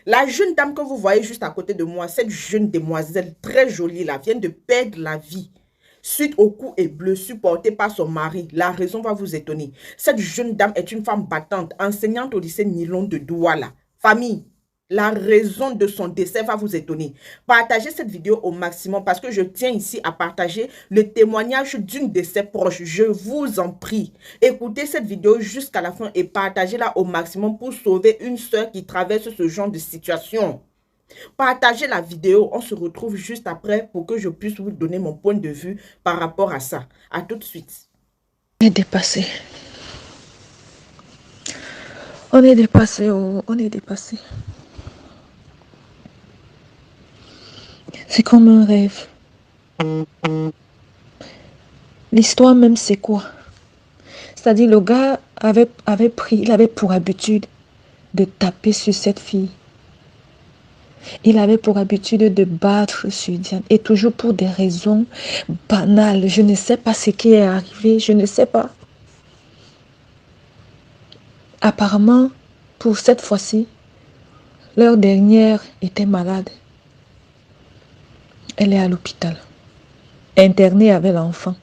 La jeune dame que vous voyez juste à côté de moi, cette jeune demoiselle très jolie là, vient de perdre la vie suite au coup et blessure porté par son mari. La raison va vous étonner. Cette jeune dame est une femme battante, enseignante au lycée Nilon de Douala. Famille, la raison de son décès va vous étonner. Partagez cette vidéo au maximum parce que je tiens ici à partager le témoignage d'une de ses proches. Je vous en prie. Écoutez cette vidéo jusqu'à la fin et partagez-la au maximum pour sauver une soeur qui traverse ce genre de situation. Partagez la vidéo. On se retrouve juste après pour que je puisse vous donner mon point de vue par rapport à ça. À tout de suite. On est dépassé. On est dépassé, oh, on est dépassé. C'est comme un rêve. L'histoire même, c'est quoi? C'est-à-dire, le gars il avait pour habitude de taper sur cette fille. Il avait pour habitude de battre sur Diane. Et toujours pour des raisons banales. Je ne sais pas ce qui est arrivé. Je ne sais pas. Apparemment, pour cette fois-ci, leur dernière était malade. Elle est à l'hôpital. Internée avec l'enfant.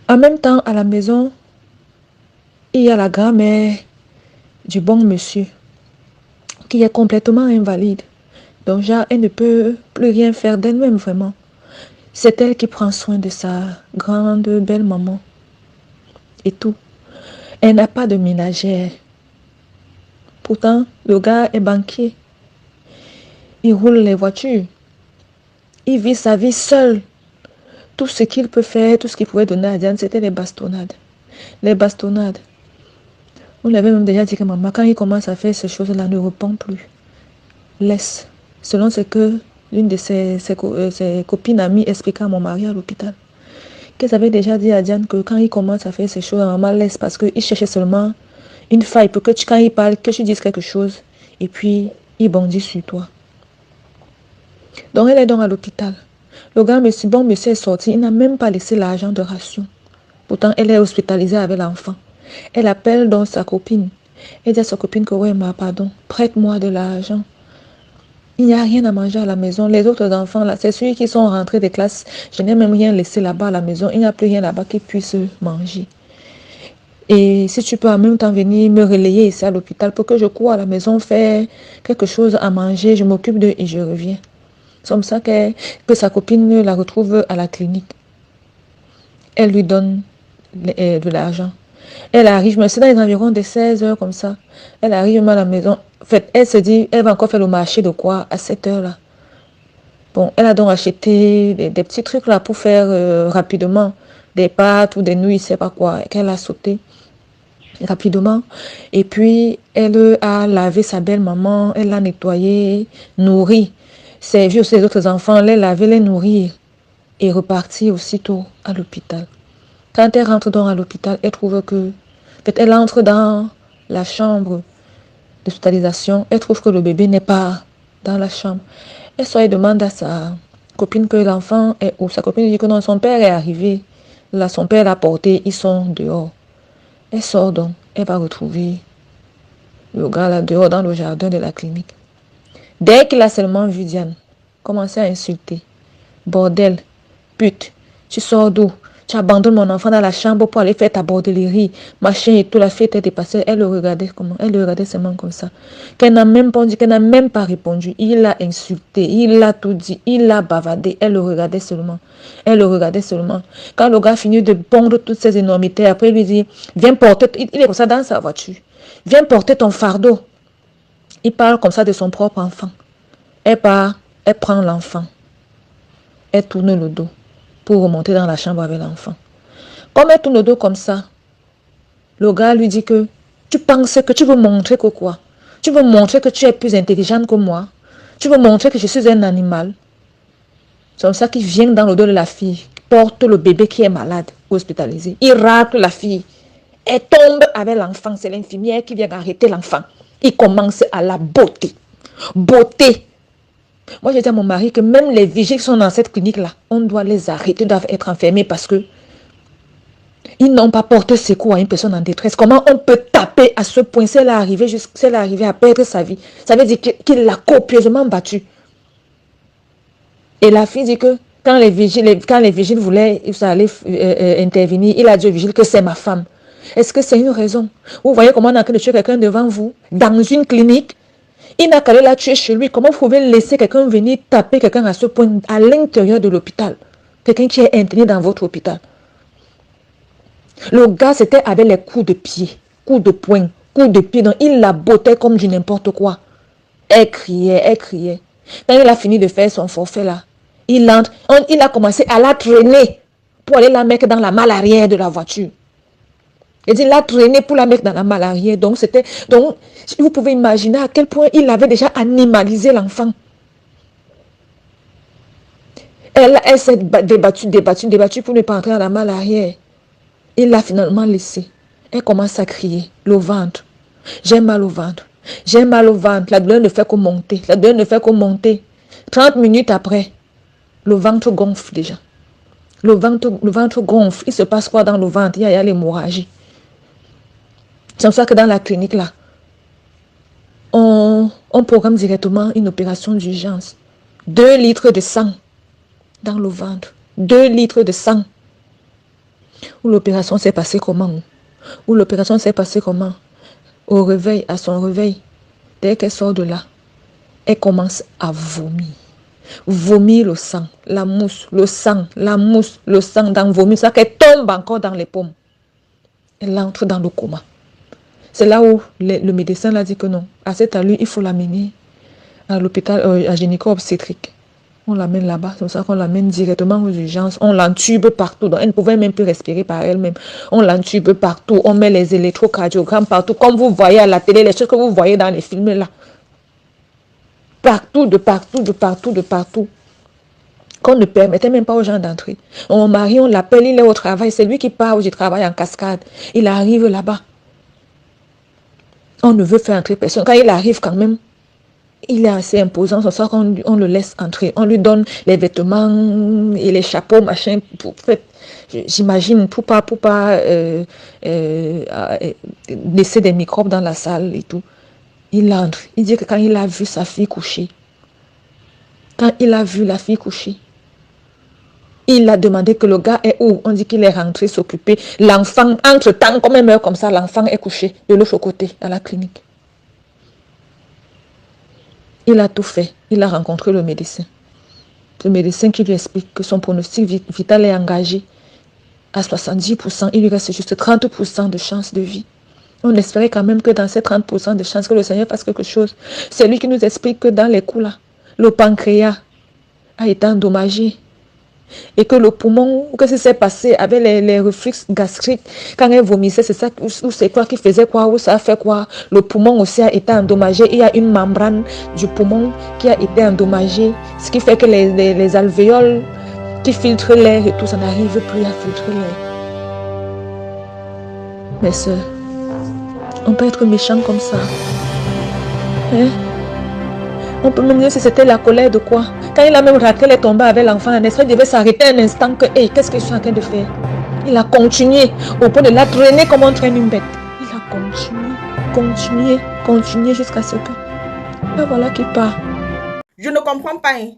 En même temps, à la maison, il y a la grand-mère du bon monsieur qui est complètement invalide. Donc, genre, elle ne peut plus rien faire d'elle-même, vraiment. C'est elle qui prend soin de sa grande, belle maman. Et tout. Elle n'a pas de ménagère. Pourtant, le gars est banquier. Il roule les voitures. Il vit sa vie seul. Tout ce qu'il peut faire, tout ce qu'il pouvait donner à Diane, c'était les bastonnades. Les bastonnades. On lui avait même déjà dit que maman, quand il commence à faire ces choses-là, ne répond plus. Laisse. Selon ce que l'une de ses copines amies expliquait à mon mari à l'hôpital. Qu'elles avaient déjà dit à Diane que quand il commence à faire ces choses, maman laisse parce qu'il cherchait seulement une faille pour que quand il parle, que tu dises quelque chose et puis il bondit sur toi. Donc elle est donc à l'hôpital. Le gars, bon monsieur est sorti, il n'a même pas laissé l'argent de ration. Pourtant, elle est hospitalisée avec l'enfant. Elle appelle donc sa copine. Elle dit à sa copine que ouais, pardon, prête-moi de l'argent. Il n'y a rien à manger à la maison. Les autres enfants, là, c'est ceux qui sont rentrés des classes. Je n'ai même rien laissé là-bas à la maison. Il n'y a plus rien là-bas qui puisse manger. Et si tu peux en même temps venir me relayer ici à l'hôpital pour que je cours à la maison faire quelque chose à manger, je m'occupe d'eux et je reviens. C'est comme ça que sa copine la retrouve à la clinique. Elle lui donne de l'argent. Elle arrive, mais c'est dans les environs de 16 heures comme ça. Elle arrive à la maison. En fait, elle se dit, elle va encore faire le marché de quoi à cette heure-là. Bon, elle a donc acheté des petits trucs là pour faire rapidement des pâtes ou des nouilles, je ne sais pas quoi, qu'elle a sauté rapidement. Et puis, elle a lavé sa belle-maman, elle l'a nettoyée, nourrie, servi aussi les autres enfants, les laver, les nourrir et repartir aussitôt à l'hôpital. Quand elle rentre donc à l'hôpital, elle trouve que... Elle entre dans la chambre d'hospitalisation. Elle trouve que le bébé n'est pas dans la chambre. Elle sort et demande à sa copine que l'enfant est où. Sa copine dit que non, son père est arrivé. Là, son père l'a porté. Ils sont dehors. Elle sort donc. Elle va retrouver le gars là dehors dans le jardin de la clinique. Dès qu'il a seulement vu Diane, commencer à insulter. Bordel, pute, tu sors d'où? Tu abandonnes mon enfant dans la chambre pour aller faire ta bordellerie, machin et tout. La fille était dépassée. Elle le regardait comment? Elle le regardait seulement comme ça. Qu'elle n'a même pas dit, qu'elle n'a même pas répondu. Il l'a insulté, il l'a tout dit, il l'a bavardé. Elle le regardait seulement. Elle le regardait seulement. Quand le gars finit de pondre toutes ces énormités, après il lui dit, viens porter, il est comme ça dans sa voiture. Viens porter ton fardeau. Il parle comme ça de son propre enfant. Elle part, elle prend l'enfant. Elle tourne le dos pour remonter dans la chambre avec l'enfant. Comme elle tourne le dos comme ça, le gars lui dit que tu penses que tu veux montrer que quoi? Tu veux montrer que tu es plus intelligente que moi? Tu veux montrer que je suis un animal? C'est comme ça qu'il vient dans le dos de la fille, porte le bébé qui est malade, hospitalisé. Il rate la fille. Elle tombe avec l'enfant. C'est l'infirmière qui vient arrêter l'enfant. Il commence à la botter. Botter. Moi, j'ai dit à mon mari que même les vigiles qui sont dans cette clinique-là, on doit les arrêter, doivent être enfermés parce que Ils n'ont pas porté secours à une personne en détresse. Comment on peut taper à ce point? Si elle est arrivée à perdre sa vie, ça veut dire qu'il l'a copieusement battue. Et la fille dit que quand les vigiles voulaient aller intervenir, il a dit aux vigiles que c'est ma femme. Est-ce que c'est une raison? Vous voyez comment on est en train de tuer quelqu'un devant vous, dans une clinique? Il n'a qu'à la tuer chez lui. Comment vous pouvez laisser quelqu'un venir taper quelqu'un à ce point à l'intérieur de l'hôpital? Quelqu'un qui est interné dans votre hôpital. Le gars, c'était avec les coups de pied, coups de poing, coups de pied. Donc, il la bottait comme du n'importe quoi. Elle criait, elle criait. Quand il a fini de faire son forfait là, il entre. Il a commencé à la traîner pour aller la mettre dans la malle arrière de la voiture. Il dit, il l'a traîné pour la mettre dans la malle arrière. Donc, vous pouvez imaginer à quel point il avait déjà animalisé l'enfant. Elle s'est débattue pour ne pas entrer dans la malle arrière. Il l'a finalement laissé. Elle commence à crier, le ventre. J'ai mal au ventre. J'ai mal au ventre. La douleur ne fait que monter. La douleur ne fait que monter. 30 minutes après, le ventre gonfle déjà. Le ventre gonfle. Il se passe quoi dans le ventre? Il y a l'hémorragie. C'est pour ça que dans la clinique là, on programme directement une opération d'urgence. 2 litres de sang dans le ventre. 2 litres de sang. Où l'opération s'est passée comment? Où l'opération s'est passée comment? Au réveil, à son réveil, dès qu'elle sort de là, elle commence à vomir. Vomir le sang, la mousse, le sang, la mousse, le sang dans le vomi. Ça qu'elle tombe encore dans les paumes. Elle entre dans le coma. C'est là où le médecin l'a dit que non. À cet allure, il faut l'amener à l'hôpital, à gynéco-obstétrique. On l'amène là-bas, c'est pour ça qu'on l'amène directement aux urgences. On l'entube partout. Donc elle ne pouvait même plus respirer par elle-même. On l'entube partout. On met les électrocardiogrammes partout. Comme vous voyez à la télé, les choses que vous voyez dans les films là. Partout, de partout, de partout, de partout. Qu'on ne permettait même pas aux gens d'entrer. Mon mari, on l'appelle, il est au travail. C'est lui qui part où je travaille en cascade. Il arrive là-bas. On ne veut faire entrer personne. Quand il arrive quand même, il est assez imposant, c'est ça qu'on le laisse entrer. On lui donne les vêtements et les chapeaux, machin, j'imagine, pour pas laisser des microbes dans la salle et tout. Il entre. Il dit que quand il a vu sa fille coucher, quand il a vu la fille coucher, il a demandé que le gars est où? On dit qu'il est rentré s'occuper. L'enfant, entre-temps, comme elle meurt comme ça, l'enfant est couché de l'autre côté, à la clinique. Il a tout fait. Il a rencontré le médecin. Le médecin qui lui explique que son pronostic vital est engagé à 70%. Il lui reste juste 30% de chance de vie. On espérait quand même que dans ces 30% de chance que le Seigneur fasse quelque chose. C'est lui qui nous explique que dans les coups là, le pancréas a été endommagé. Et que le poumon, que ce s'est passé avec les reflux gastriques, quand elle vomissait, c'est ça, ou c'est quoi qui faisait quoi, ou ça a fait quoi. Le poumon aussi a été endommagé. Il y a une membrane du poumon qui a été endommagée, ce qui fait que les alvéoles qui filtrent l'air et tout, ça n'arrive plus à filtrer l'air. Mes soeurs, on peut être méchant comme ça. Hein? On peut même dire si c'était la colère de quoi. Quand il a même raté les tombées avec l'enfant, un esprit devait s'arrêter un instant que, hey, qu'est-ce que je suis en train de faire? Il a continué au point de la traîner comme on traîne une bête. Il a continué jusqu'à ce que... Et voilà qu'il part. Je ne comprends pas. Hein.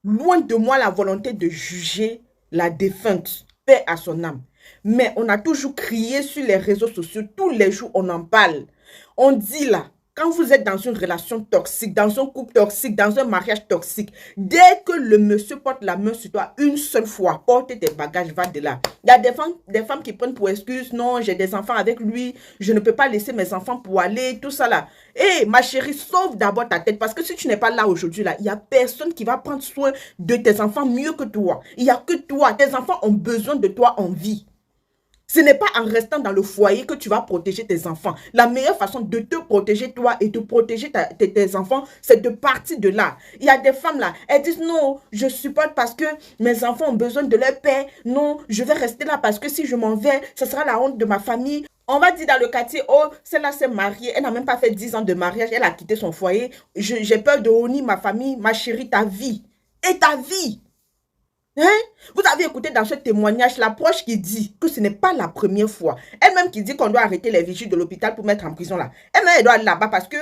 Loin de moi la volonté de juger la défunte, paix à son âme. Mais on a toujours crié sur les réseaux sociaux, tous les jours on en parle. On dit là, quand vous êtes dans une relation toxique, dans un couple toxique, dans un mariage toxique, dès que le monsieur porte la main sur toi une seule fois, porte tes bagages, va de là. Il y a des femmes qui prennent pour excuse, non, j'ai des enfants avec lui, je ne peux pas laisser mes enfants pour aller, tout ça là. Hé, ma chérie, sauve d'abord ta tête, parce que si tu n'es pas là aujourd'hui, là, il n'y a personne qui va prendre soin de tes enfants mieux que toi. Il n'y a que toi, tes enfants ont besoin de toi en vie. Ce n'est pas en restant dans le foyer que tu vas protéger tes enfants. La meilleure façon de te protéger toi et de protéger tes enfants, c'est de partir de là. Il y a des femmes là, elles disent non, je supporte parce que mes enfants ont besoin de leur père. Non, je vais rester là parce que si je m'en vais, ce sera la honte de ma famille. On va dire dans le quartier, oh, celle-là s'est mariée, elle n'a même pas fait 10 ans de mariage, elle a quitté son foyer. J'ai peur de honir ma famille, ma chérie, ta vie. Et ta vie. Hein? Vous avez écouté dans ce témoignage la proche qui dit que ce n'est pas la première fois. Elle-même qui dit qu'on doit arrêter les vigiles de l'hôpital pour mettre en prison là. Elle-même, elle doit aller là-bas parce que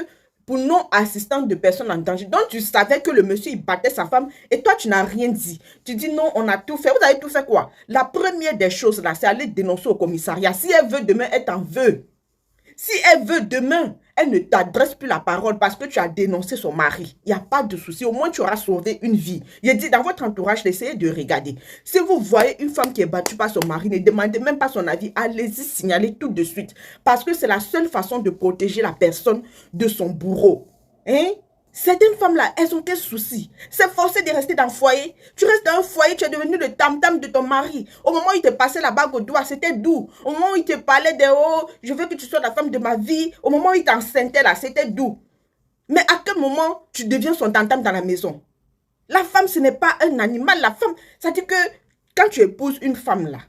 pour non-assistance de personnes en danger. Donc, tu savais que le monsieur, il battait sa femme et toi, tu n'as rien dit. Tu dis non, on a tout fait. Vous avez tout fait quoi? La première des choses là, c'est aller dénoncer au commissariat. Si elle veut demain, elle t'en veut. Si elle veut demain, elle ne t'adresse plus la parole parce que tu as dénoncé son mari. Il n'y a pas de souci. Au moins, tu auras sauvé une vie. Il dit dans votre entourage, essayez de regarder. Si vous voyez une femme qui est battue par son mari, ne demandez même pas son avis. Allez-y signaler tout de suite. Parce que c'est la seule façon de protéger la personne de son bourreau. Hein? Certaines femmes-là, elles ont des soucis. C'est forcé de rester dans le foyer. Tu restes dans un foyer, tu es devenu le tam-tam de ton mari. Au moment où il te passait la bague au doigt, c'était doux. Au moment où il te parlait de « Oh, je veux que tu sois la femme de ma vie », au moment où il t'enceintait là, c'était doux. Mais à quel moment tu deviens son tam-tam dans la maison? La femme, ce n'est pas un animal. La femme, ça dit que quand tu épouses une femme là,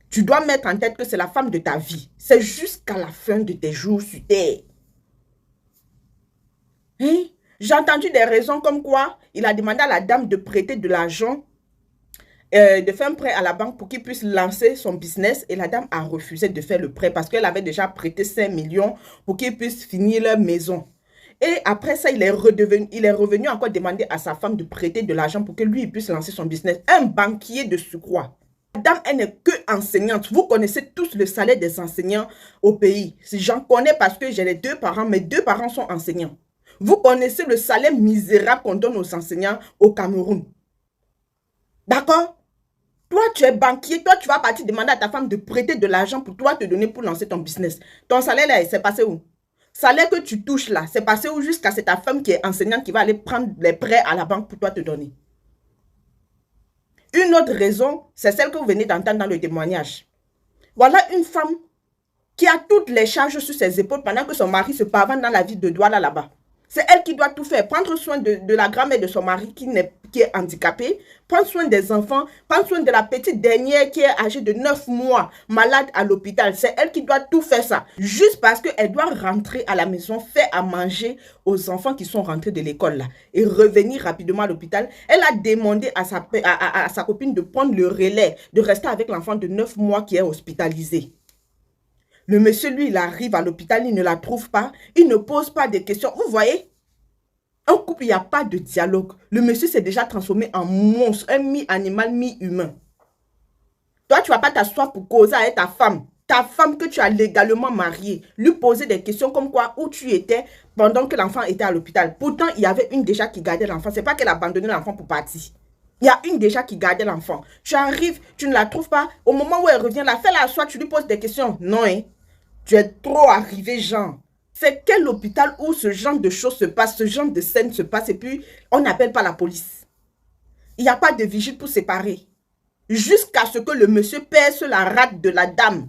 tu dois mettre en tête que c'est la femme de ta vie. C'est jusqu'à la fin de tes jours sur terre. Hein? J'ai entendu des raisons comme quoi il a demandé à la dame de prêter de l'argent, de faire un prêt à la banque pour qu'il puisse lancer son business. Et la dame a refusé de faire le prêt parce qu'elle avait déjà prêté 5 millions pour qu'il puisse finir leur maison. Et après ça, il est revenu encore demander à sa femme de prêter de l'argent pour que lui il puisse lancer son business. Un banquier de surcroît. La dame, elle n'est que enseignante. Vous connaissez tous le salaire des enseignants au pays. J'en connais parce que j'ai les 2 parents. Mes 2 parents sont enseignants. Vous connaissez le salaire misérable qu'on donne aux enseignants au Cameroun. D'accord? Toi, tu es banquier. Toi, tu vas partir demander à ta femme de prêter de l'argent pour toi te donner pour lancer ton business. Ton salaire, là, c'est passé où? Salaire que tu touches, là, c'est passé où jusqu'à c'est ta femme qui est enseignante qui va aller prendre les prêts à la banque pour toi te donner. Une autre raison, c'est celle que vous venez d'entendre dans le témoignage. Voilà une femme qui a toutes les charges sur ses épaules pendant que son mari se pavane dans la ville de Douala là-bas. C'est elle qui doit tout faire, prendre soin de la grand-mère de son mari qui est handicapée, prendre soin des enfants, prendre soin de la petite dernière qui est âgée de 9 mois, malade à l'hôpital. C'est elle qui doit tout faire ça, juste parce qu'elle doit rentrer à la maison, faire à manger aux enfants qui sont rentrés de l'école là et revenir rapidement à l'hôpital. Elle a demandé à sa copine de prendre le relais, de rester avec l'enfant de 9 mois qui est hospitalisé. Le monsieur, lui, il arrive à l'hôpital, il ne la trouve pas, il ne pose pas de questions. Vous voyez, un couple, il n'y a pas de dialogue. Le monsieur s'est déjà transformé en monstre, un mi-animal, mi-humain. Toi, tu ne vas pas t'asseoir pour causer avec ta femme que tu as légalement mariée, lui poser des questions comme quoi, où tu étais pendant que l'enfant était à l'hôpital. Pourtant, il y avait une déjà qui gardait l'enfant. Ce n'est pas qu'elle a abandonné l'enfant pour partir. Il y a une déjà qui gardait l'enfant. Tu arrives, tu ne la trouves pas. Au moment où elle revient, là, fais-la asseoir, tu lui poses des questions. Non, hein. Tu es trop arrivé, Jean. C'est quel hôpital où ce genre de choses se passe, ce genre de scène se passe et puis on n'appelle pas la police. Il n'y a pas de vigile pour séparer. Jusqu'à ce que le monsieur perce la rate de la dame.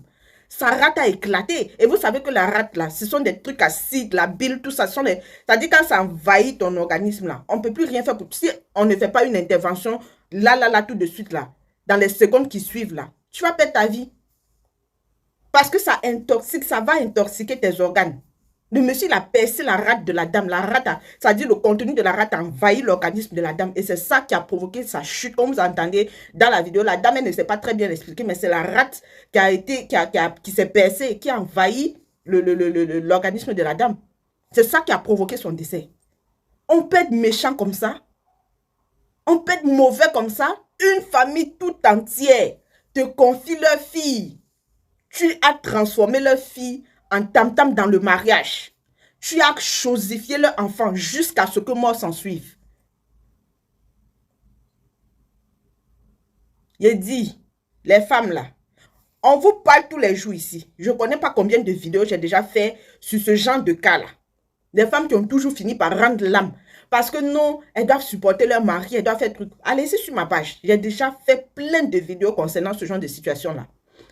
Sa rate a éclaté. Et vous savez que la rate, là, ce sont des trucs acides, la bile, tout ça. C'est-à-dire quand ça envahit ton organisme, là, on ne peut plus rien faire. Si on ne fait pas une intervention, là, tout de suite, là, dans les secondes qui suivent, là, tu vas perdre ta vie. Parce que ça intoxique, ça va intoxiquer tes organes. Le monsieur, il a percé la rate de la dame. La rate, ça dit le contenu de la rate a envahi l'organisme de la dame. Et c'est ça qui a provoqué sa chute. Comme vous entendez dans la vidéo, la dame, elle ne sait pas très bien expliquer, mais c'est la rate qui s'est percée, qui a envahi l'organisme de la dame. C'est ça qui a provoqué son décès. On peut être méchant comme ça. On peut être mauvais comme ça. Une famille tout entière te confie leur fille. Tu as transformé leur fille en tam-tam dans le mariage. Tu as chosifié leur enfant jusqu'à ce que mort s'en suive. Il dit, les femmes là, on vous parle tous les jours ici. Je ne connais pas combien de vidéos j'ai déjà fait sur ce genre de cas là. Des femmes qui ont toujours fini par rendre l'âme. Parce que non, elles doivent supporter leur mari, elles doivent faire truc. Allez-y sur ma page. J'ai déjà fait plein de vidéos concernant ce genre de situation là.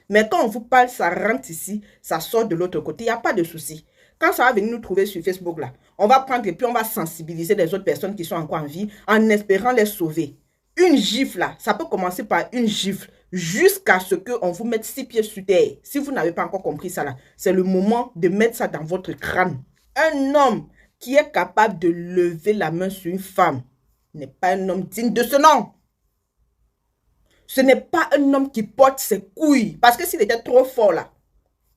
Mais quand on vous parle, ça rentre ici, ça sort de l'autre côté, il n'y a pas de souci. Quand ça va venir nous trouver sur Facebook, là, on va prendre et puis on va sensibiliser les autres personnes qui sont encore en vie en espérant les sauver. Une gifle, là, ça peut commencer par une gifle jusqu'à ce qu'on vous mette 6 pieds sur terre. Si vous n'avez pas encore compris ça, là, c'est le moment de mettre ça dans votre crâne. Un homme qui est capable de lever la main sur une femme n'est pas un homme digne de ce nom. Ce n'est pas un homme qui porte ses couilles. Parce que s'il était trop fort là,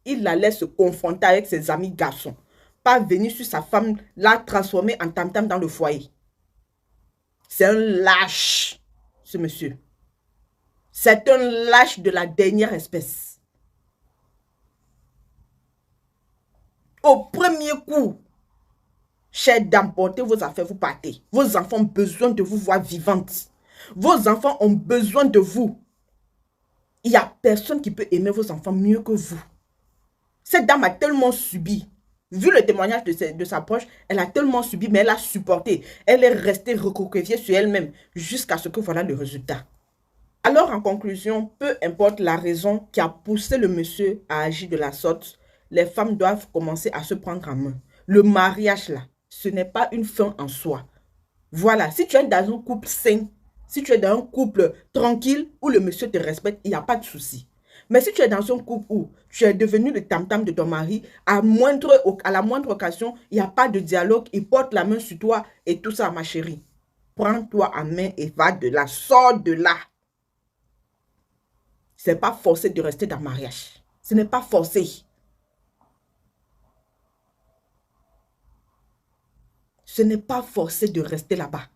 il allait se confronter avec ses amis garçons. Pas venir sur sa femme, la transformer en tam-tam dans le foyer. C'est un lâche, ce monsieur. C'est un lâche de la dernière espèce. Au premier coup, chère dame, portez vos affaires, vous partez. Vos enfants ont besoin de vous voir vivante. Vos enfants ont besoin de vous. Il n'y a personne qui peut aimer vos enfants mieux que vous. Cette dame a tellement subi. Vu le témoignage de sa proche, elle a tellement subi, mais elle a supporté. Elle est restée recroquevillée sur elle-même jusqu'à ce que voilà le résultat. Alors, en conclusion, peu importe la raison qui a poussé le monsieur à agir de la sorte, les femmes doivent commencer à se prendre en main. Le mariage, là, ce n'est pas une fin en soi. Voilà, si tu es dans un couple sain, si tu es dans un couple tranquille où le monsieur te respecte, il n'y a pas de souci. Mais si tu es dans un couple où tu es devenu le tam-tam de ton mari, à la moindre occasion, il n'y a pas de dialogue, il porte la main sur toi et tout ça, ma chérie. Prends-toi en main et va de là, sors de là. Ce n'est pas forcé de rester dans le mariage. Ce n'est pas forcé. Ce n'est pas forcé de rester là-bas.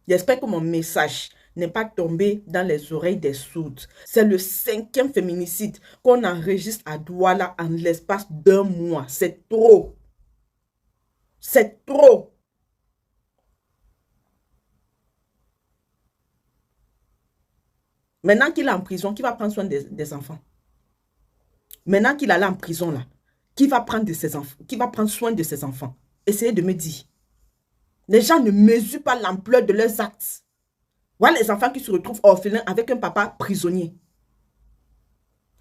J'espère que mon message n'est pas tombé dans les oreilles des sourds. C'est le 5e féminicide qu'on enregistre à Douala en l'espace d'1 mois. C'est trop. C'est trop. Maintenant qu'il est en prison, qui va prendre soin des enfants? Maintenant qu'il est allé en prison, là, qui va prendre soin de ses enfants? Essayez de me dire. Les gens ne mesurent pas l'ampleur de leurs actes. Voilà les enfants qui se retrouvent orphelins avec un papa prisonnier.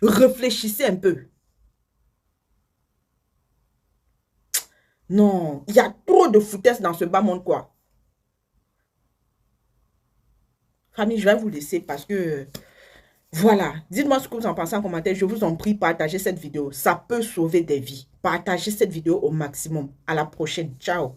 Réfléchissez un peu. Non, il y a trop de foutaises dans ce bas monde, quoi. Famille, je vais vous laisser parce que... Voilà, dites-moi ce que vous en pensez en commentaire. Je vous en prie, partagez cette vidéo. Ça peut sauver des vies. Partagez cette vidéo au maximum. À la prochaine. Ciao.